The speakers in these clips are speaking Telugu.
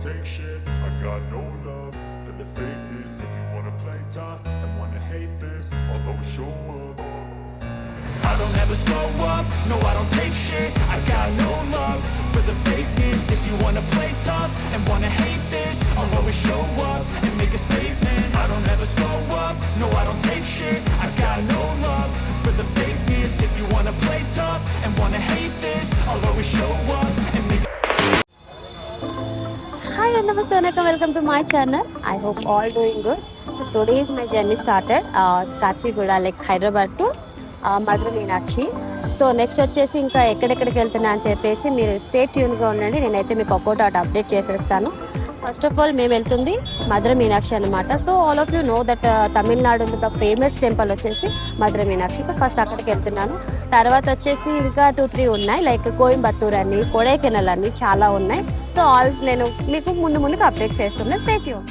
take shit. I got no love for the fakeness. If you wanna play tough and wanna hate this, I'll always show up. I don't ever slow up, no I don't take shit. I got no love for the fakeness. If you wanna play tough and wanna hate this, I'll always show up and make a statement. I don't ever slow up, no I don't take shit. I got no love for the fakeness. If you wanna play tough and wanna hate this, I'll always show up and make Hi and namaste, welcome to my channel. I hope all doing good. So today is my journey started Kachiguda, like Hyderabad to Madurai Meenakshi. So next వచ్చేసి ఇంకా ఎక్కడెక్కడికి వెళ్తున్నా అని చెప్పేసి మీరు స్టే ట్యూన్గా ఉండండి. నేనైతే మీకు ఒక్కోటి అప్డేట్ చేసేస్తాను. ఫస్ట్ ఆఫ్ ఆల్ మేము వెళ్తుంది మధుర మీనాక్షి అనమాట. So all of you know that తమిళనాడులో ద ఫేమస్ టెంపుల్ వచ్చేసి మధుర మీనాక్షి. సో ఫస్ట్ అక్కడికి వెళ్తున్నాను. తర్వాత వచ్చేసి ఇంకా 2-3 ఉన్నాయి, లైక్ కోయంబత్తూర్ అని, కొడైకెనాల్ అని చాలా ఉన్నాయి. సో ఆల్ నేను మీకు ముందుకు అప్డేట్ చేస్తున్నా. Stay tune.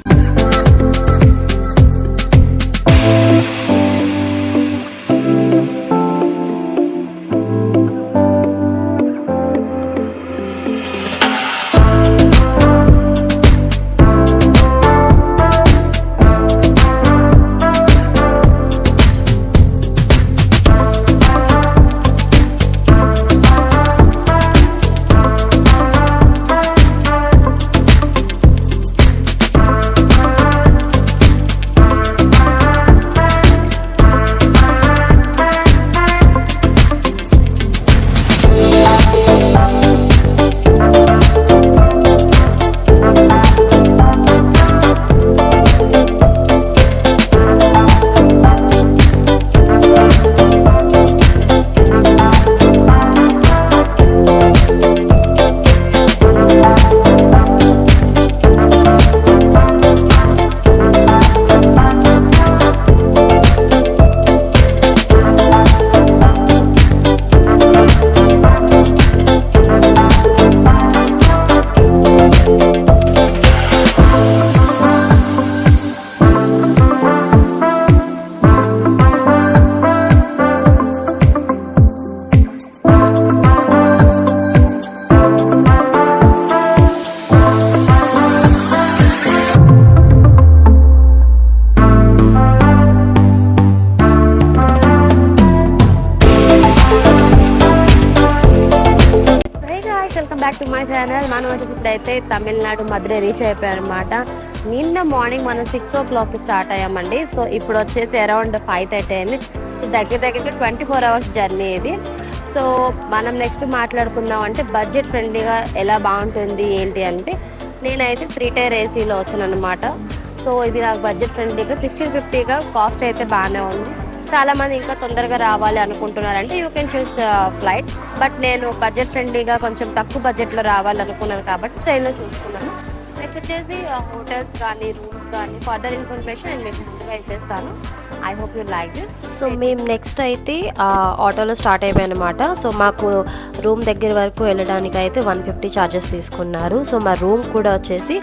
Back to my channel. మనం వచ్చేసి ఇప్పుడైతే తమిళనాడు మధురై రీచ్ అయిపోయాం అనమాట. నిన్న మార్నింగ్ మనం 6 o'clockకి స్టార్ట్ అయ్యామండి. సో ఇప్పుడు వచ్చేసి అరౌండ్ 5:30 అయింది. సో దగ్గర 24 hours జర్నీ ఇది. సో మనం నెక్స్ట్ మాట్లాడుకుందాం అంటే బడ్జెట్ ఫ్రెండ్లీగా ఎలా బాగుంటుంది ఏంటి అంటే, నేనైతే 3-tier ఏసీలో వచ్చాను అనమాట. సో ఇది నాకు బడ్జెట్ ఫ్రెండ్లీగా 1650గా కాస్ట్ అయితే బాగానే ఉంది. చాలామంది ఇంకా తొందరగా రావాలి అనుకుంటున్నారంటే you can choose flight. But నేను బడ్జెట్ ఫ్రెండ్లీగా కొంచెం తక్కువ బడ్జెట్లో రావాలనుకున్నాను కాబట్టి ట్రైన్లో చూసుకున్నాను. నెక్స్ట్ వచ్చేసి హోటల్స్ కానీ రూమ్స్ కానీ ఫర్దర్ ఇన్ఫర్మేషన్ నేను మీకు ముందుగా ఇచ్చేస్తాను. I hope you like this. So మేము నెక్స్ట్ అయితే ఆటోలో స్టార్ట్ అయిపోయాను అనమాట. సో మాకు రూమ్ దగ్గర వరకు వెళ్ళడానికి అయితే 150 ఛార్జెస్ తీసుకున్నారు. సో మా రూమ్ కూడా వచ్చేసి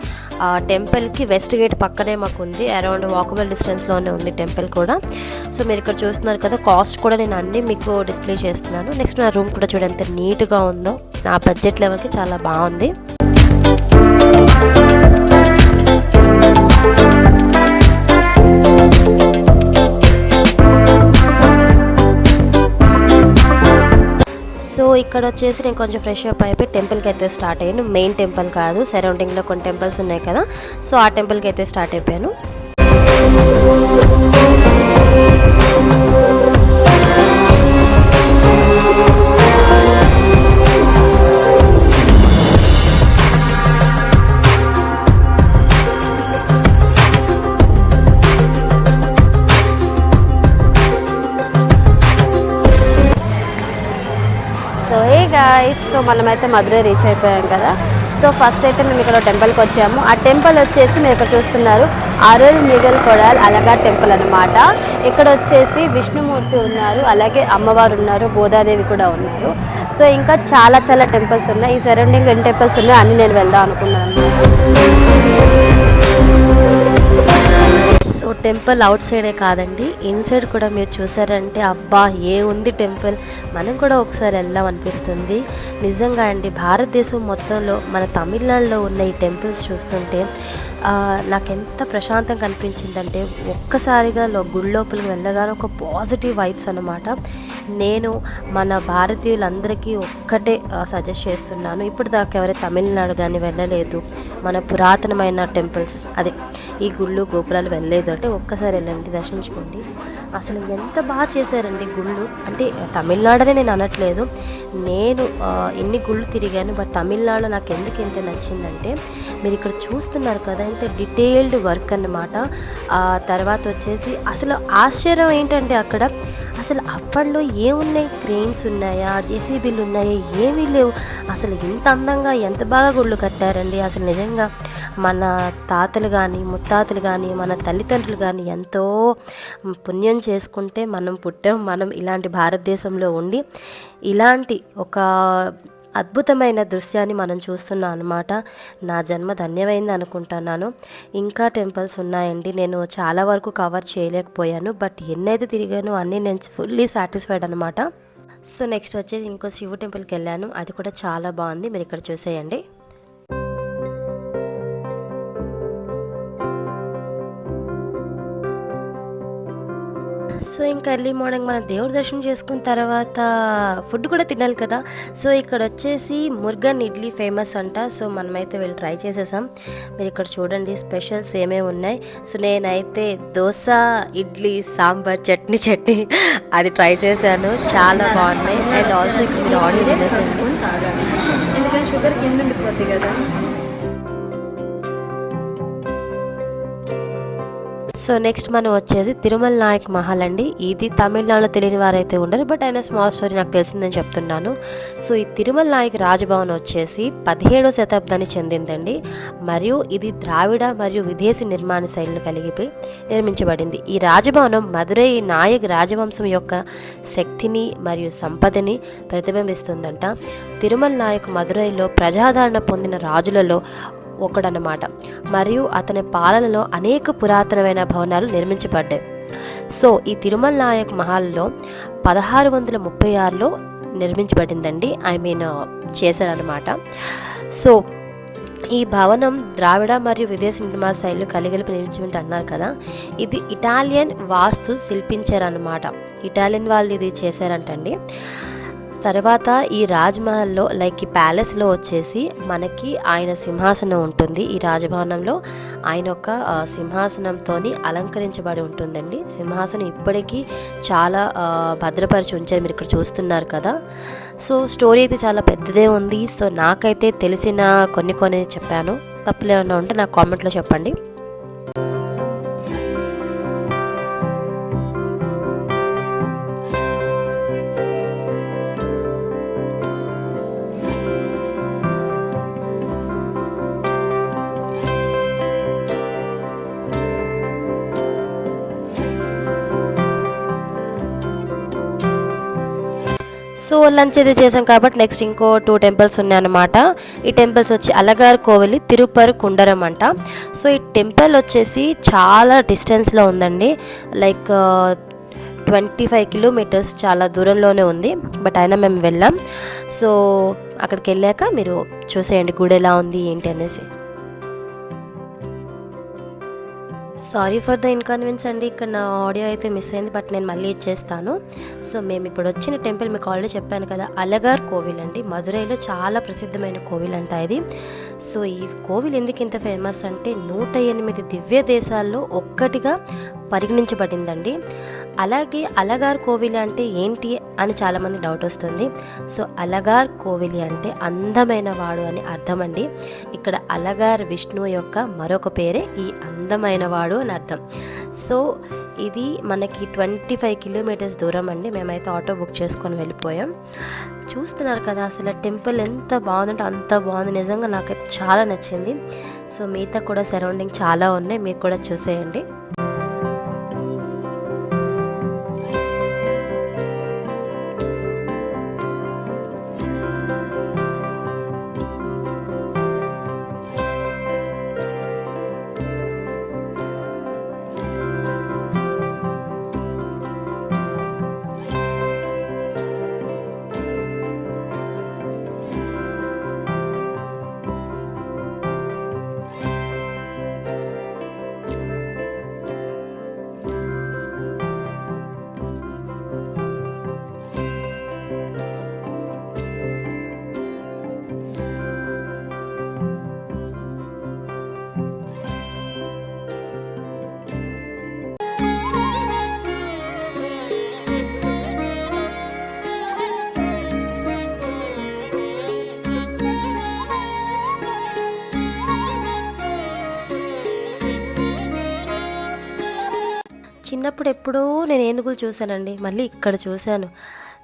టెంపుల్కి వెస్ట్ గేట్ పక్కనే మాకు ఉంది, అరౌండ్ వాకబుల్ డిస్టెన్స్లోనే ఉంది టెంపుల్ కూడా. సో మీరు ఇక్కడ చూస్తున్నారు కదా, కాస్ట్ కూడా నేను అన్నీ మీకు డిస్ప్లే చేస్తున్నాను. నెక్స్ట్ నా రూమ్ కూడా చూడండి ఎంత నీట్గా ఉందో, నా బడ్జెట్ లెవెల్కి చాలా బాగుంది. సో ఇక్కడ వచ్చేసి నేను కొంచెం ఫ్రెష్ అప్ అయిపోయి టెంపుల్కి అయితే స్టార్ట్ అయ్యాను. మెయిన్ టెంపుల్ కాదు, సరౌండింగ్లో కొన్ని టెంపుల్స్ ఉన్నాయి కదా, సో ఆ టెంపుల్కి అయితే స్టార్ట్ అయిపోయాను. సో మనమైతే మధురై రీచ్ అయిపోయాం కదా. సో ఫస్ట్ అయితే మేము ఇక్కడ టెంపుల్కి వచ్చాము. ఆ టెంపుల్ వచ్చేసి మీరు ఇక్కడ చూస్తున్నారు అరుల్ మిగల్ కొడాల్ అలగా టెంపుల్ అనమాట. ఇక్కడ వచ్చేసి విష్ణుమూర్తి ఉన్నారు, అలాగే అమ్మవారు ఉన్నారు, గోదాదేవి కూడా ఉన్నారు. సో ఇంకా చాలా టెంపుల్స్ ఉన్నాయి. ఈ సరౌండింగ్ 2 టెంపుల్స్ ఉన్నాయి, అన్ని నేను వెళ్దాం అనుకున్నాను. సో టెంపుల్ అవుట్ సైడే కాదండి, ఇన్సైడ్ కూడా మీరు చూసారంటే అబ్బా ఏముంది టెంపుల్, మనం కూడా ఒకసారి వెళ్దాం అనిపిస్తుంది. నిజంగా అండి, భారతదేశం మొత్తంలో మన తమిళనాడులో ఉన్న ఈ టెంపుల్స్ చూస్తుంటే నాకెంత ప్రశాంతంగా అనిపించిందంటే ఒక్కసారిగా గుడి లోపలికి వెళ్ళగానే ఒక పాజిటివ్ వైబ్స్ అనమాట. నేను మన భారతీయులందరికీ ఒక్కటే సజెస్ట్ చేస్తున్నాను, ఇప్పటిదాకా ఎవరైతే తమిళనాడు కానీ వెళ్ళలేదు, మన పురాతనమైన టెంపుల్స్ అదే ఈ గుళ్ళు గోపురాలు వెళ్ళలేదు అంటే ఒక్కసారి వెళ్ళండి, దర్శించుకోండి. అసలు ఎంత బాగా చేశారండి గుళ్ళు. అంటే తమిళనాడునే నేను అనట్లేదు, నేను ఎన్ని గుళ్ళు తిరిగాను, బట్ తమిళనాడు నాకు ఎందుకు ఎంత నచ్చిందంటే మీరు ఇక్కడ చూస్తున్నారు కదా ఇంత డీటెయిల్డ్ వర్క్ అన్నమాట. తర్వాత వచ్చేసి అసలు ఆశ్చర్యం ఏంటంటే అక్కడ అసలు అప్పట్లో ఏమున్నాయి, క్రెయిన్స్ ఉన్నాయా, జేసీబీలు ఉన్నాయా, ఏమీ లేవు. అసలు ఇంత అందంగా ఎంత బాగా గుళ్ళు కట్టారండి. అసలు నిజంగా మన తాతలు కానీ ముత్తాతలు కానీ మన తల్లిదండ్రులు కానీ ఎంతో పుణ్యం చేసుకుంటే మనం పుట్టాం. మనం ఇలాంటి భారతదేశంలో ఉండి ఇలాంటి ఒక అద్భుతమైన దృశ్యాన్ని మనం చూస్తున్నాం అనమాట. నా జన్మ ధన్యమైంది అనుకుంటున్నాను. ఇంకా టెంపుల్స్ ఉన్నాయండి, నేను చాలా వరకు కవర్ చేయలేకపోయాను, బట్ ఎన్నైతే తిరిగానో అన్నీ నేను ఫుల్లీ సాటిస్ఫైడ్ అనమాట. సో నెక్స్ట్ వచ్చేసి ఇంకో శివ టెంపుల్కి వెళ్ళాను, అది కూడా చాలా బాగుంది, మీరు ఇక్కడ చూసేయండి. సో ఇంకా ఎర్లీ మార్నింగ్ మనం దేవుడి దర్శనం చేసుకున్న తర్వాత ఫుడ్ కూడా తినాలి కదా. సో ఇక్కడ వచ్చేసి ముర్గన్ ఇడ్లీ ఫేమస్ అంట. సో మనమైతే వెళ్ళి ట్రై చేసేసాం. మీరు ఇక్కడ చూడండి స్పెషల్స్ ఏమేమి ఉన్నాయి. సో నేనైతే దోశ, ఇడ్లీ, సాంబార్, చట్నీ అది ట్రై చేశాను, చాలా బాగున్నాయి. అండ్ ఆల్సో ఇక్కడ మీరు ఆర్డర్ చేసేసాను, ఎందుకంటే షుగర్ కింద ఉండిపోద్ది కదా. సో నెక్స్ట్ మనం వచ్చేసి తిరుమల నాయక్ మహల్ అండి. ఇది తమిళనాడులో తెలియని వారైతే ఉండరు, బట్ ఆయన స్మాల్ స్టోరీ నాకు తెలిసిందని చెప్తున్నాను. సో ఈ తిరుమల నాయక్ రాజభవన్ వచ్చేసి 17వ శతాబ్దానికి చెందిందండి, మరియు ఇది ద్రావిడ మరియు విదేశీ నిర్మాణ శైలిని కలిగి నిర్మించబడింది. ఈ రాజభవనం మదురై నాయక్ రాజవంశం యొక్క శక్తిని మరియు సంపదని ప్రతిబింబిస్తుందంట. తిరుమల నాయక్ మదురైలో ప్రజాదరణ పొందిన రాజులలో ఒకడనమాట, మరియు అతని పాలనలో అనేక పురాతనమైన భవనాలు నిర్మించబడ్డాయి. సో ఈ తిరుమల నాయక్ మహల్లో 1636లో నిర్మించబడిందండి, చేశారనమాట. సో ఈ భవనం ద్రావిడ మరియు విదేశీ నిర్మాణ శైలిలో కలిపి నిర్మించమంటే అన్నారు కదా, ఇది ఇటాలియన్ వాస్తు శిల్పించారనమాట. ఇటాలియన్ వాళ్ళు ఇది చేశారంటండి. తర్వాత ఈ రాజ్మహల్లో ఈ ప్యాలెస్లో వచ్చేసి మనకి ఆయన సింహాసనం ఉంటుంది. ఈ రాజభవనంలో ఆయన ఒక సింహాసనంతో అలంకరించబడి ఉంటుందండి. సింహాసనం ఇప్పటికీ చాలా భద్రపరిచి ఉంచారు, మీరు ఇక్కడ చూస్తున్నారు కదా. సో స్టోరీ అయితే చాలా పెద్దదే ఉంది. సో నాకైతే తెలిసిన కొన్ని చెప్పాను, తప్పులు ఏమన్నా ఉంటే నాకు కామెంట్లో చెప్పండి. సో లంచ్ అయితే చేసాం కాబట్టి నెక్స్ట్ ఇంకో 2 టెంపుల్స్ ఉన్నాయన్నమాట. ఈ టెంపుల్స్ వచ్చి అలగార్ కోవిలి, తిరుపర్ కుండరం అంట. సో ఈ టెంపుల్ వచ్చేసి చాలా డిస్టెన్స్లో ఉందండి, 25 కిలోమీటర్స్ చాలా దూరంలోనే ఉంది, బట్ అయినా మేము వెళ్ళాం. సో అక్కడికి వెళ్ళాక మీరు చూసేయండి గుడి ఎలా ఉంది ఏంటి అనేసి. సారీ ఫర్ ద ఇన్కన్వీనియన్స్ అండి, ఇక్కడ నా ఆడియో అయితే మిస్ అయింది, బట్ నేను మళ్ళీ ఇచ్చేస్తాను. సో మేము ఇప్పుడు వచ్చిన టెంపుల్ మీకు ఆల్రెడీ చెప్పాను కదా, అలగార్ కోవిల్ అండి. మదురైలో చాలా ప్రసిద్ధమైన కోవిల్ అంట ఇది. సో ఈ కోవిల్ ఎందుకు ఇంత ఫేమస్ అంటే 108 దివ్య దేశాల్లో ఒక్కటిగా పరిగణించబడిందండి. అలాగే అలగార్ కోవిలి అంటే ఏంటి అని చాలామంది డౌట్ వస్తుంది. సో అలగార్ కోవిలి అంటే అందమైన వాడు అని అర్థం అండి. ఇక్కడ అలగార్ విష్ణువు యొక్క మరొక పేరే ఈ అందమైన వాడు అని అర్థం. సో ఇది మనకి 25 కిలోమీటర్స్ దూరం అండి. మేమైతే ఆటో బుక్ చేసుకొని వెళ్ళిపోయాం. చూస్తున్నారు కదా అసలు టెంపుల్ ఎంత బాగుందంటే అంత బాగుంది, నిజంగా నాకు చాలా నచ్చింది. సో మిగతా కూడా సరౌండింగ్ చాలా ఉన్నాయి, మీరు కూడా చూసేయండి. చిన్నప్పుడు ఎప్పుడూ నేను ఏనుగులు చూశానండి, మళ్ళీ ఇక్కడ చూశాను.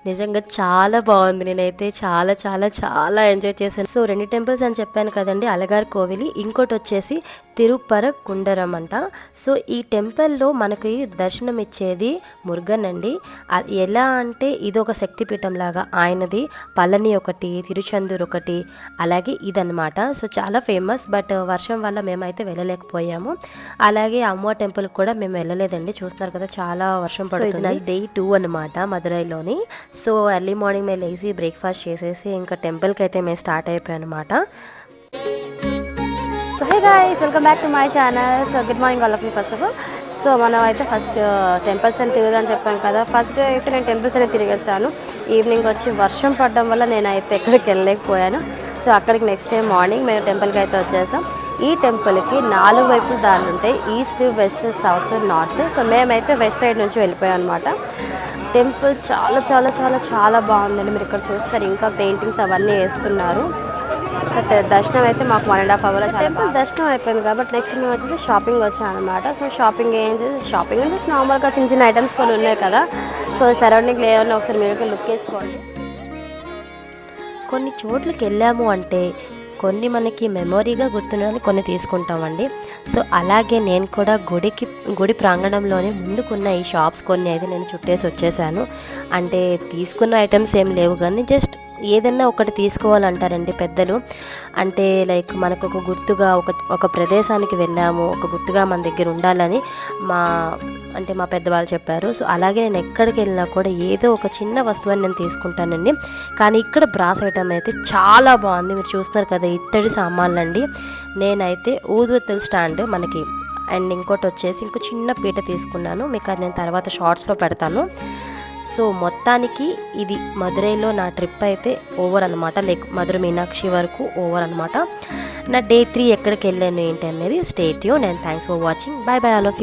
నిజంగా చాలా బాగుంది. నేనైతే చాలా చాలా చాలా ఎంజాయ్ చేశాను. సో 2 టెంపుల్స్ అని చెప్పాను కదండి, అలగార్ కోవిలి, ఇంకోటి వచ్చేసి తిరుపరకుండరం అంట. సో ఈ టెంపుల్లో మనకి దర్శనం ఇచ్చేది మురుగన్ అండి. ఎలా అంటే ఇది ఒక శక్తిపీఠం లాగా, ఆయనది పళని ఒకటి, తిరుచందూర్ ఒకటి, అలాగే ఇదన్నమాట. సో చాలా ఫేమస్. బట్ వర్షం వల్ల మేమైతే వెళ్ళలేకపోయాము. అలాగే అమ్మవారి టెంపుల్ కూడా మేము వెళ్ళలేదండి. చూస్తున్నారు కదా చాలా వర్షం పడుతుంది. డే 2 అనమాట మదురైలోని. సో ఎర్లీ మార్నింగ్ మేము లేచి బ్రేక్ఫాస్ట్ చేసేసి ఇంకా టెంపుల్కి అయితే మేము స్టార్ట్ అయిపోయాం అనమాట. So hey guys, welcome back to my channel. So good morning all of you. First of all so మనం అయితే ఫస్ట్ టెంపుల్స్ అని తిరుగుదని చెప్పాను కదా. ఫస్ట్ అయితే నేను టెంపుల్స్ అనేది తిరిగేస్తాను. ఈవినింగ్ వచ్చి వర్షం పడడం వల్ల నేనైతే ఎక్కడికి వెళ్ళలేకపోయాను. సో అక్కడికి నెక్స్ట్ డే మార్నింగ్ మేము టెంపుల్కి అయితే వచ్చేసాం. ఈ టెంపుల్కి 4 వైపులు దారులు ఉంటాయి, east, west, south, north. So మేమైతే వెస్ట్ సైడ్ నుంచి వెళ్ళిపోయాం అనమాట. టెంపుల్ చాలా చాలా చాలా చాలా బాగుందండి. మీరు ఇక్కడ చూస్తారు, ఇంకా పెయింటింగ్స్ అవన్నీ వేస్తున్నారు. సో దర్శనం అయితే మాకు 1.5 hours టెంపుల్ దర్శనం అయిపోయింది కాబట్టి నెక్స్ట్ మేము వచ్చేసి షాపింగ్ వచ్చాం అనమాట. సో షాపింగ్ షాపింగ్ అంటే నార్మల్గా చిన్న చిన్న ఐటమ్స్ కొన్ని ఉన్నాయి కదా. సో సరౌండింగ్లో ఏమన్నా ఒకసారి మీరు లుక్ వేసుకోండి. కొన్ని చోట్లకి వెళ్ళాము అంటే కొన్ని మనకి మెమొరీగా గుర్తుండని కొన్ని తీసుకుంటామండి. సో అలాగే నేను కూడా గుడి ప్రాంగణంలోనే ముందుకున్న ఈ షాప్స్ కొన్ని అయితే నేను చుట్టేసి వచ్చేసాను. అంటే తీసుకున్న ఐటమ్స్ ఏం లేవు కానీ జస్ట్ ఏదన్నా ఒకటి తీసుకోవాలంటారండి పెద్దలు. అంటే లైక్ మనకు ఒక గుర్తుగా ఒక ప్రదేశానికి వెళ్ళాము, ఒక గుర్తుగా మన దగ్గర ఉండాలని మా పెద్దవాళ్ళు చెప్పారు. సో అలాగే నేను ఎక్కడికి వెళ్ళినా కూడా ఏదో ఒక చిన్న వస్తువుని నేను తీసుకుంటానండి. కానీ ఇక్కడ బ్రాస్ ఐటమ్ అయితే చాలా బాగుంది. మీరు చూస్తున్నారు కదా, ఇత్తడి సామాన్లు అండి. నేనైతే ఊదువత్తుల స్టాండ్ మనకి అండ్ ఇంకోటి వచ్చేసి ఇంకో చిన్న పీట తీసుకున్నాను. మీకు అది నేను తర్వాత షార్ట్స్లో పెడతాను. సో మొత్తానికి ఇది మదురైలో నా ట్రిప్ అయితే ఓవర్ అనమాట. లైక్ మధుర మీనాక్షి వరకు ఓవర్ అనమాట. నా డే 3 ఎక్కడికి వెళ్ళాను ఏంటి అనేది stay tune and thanks for watching. By by all of you.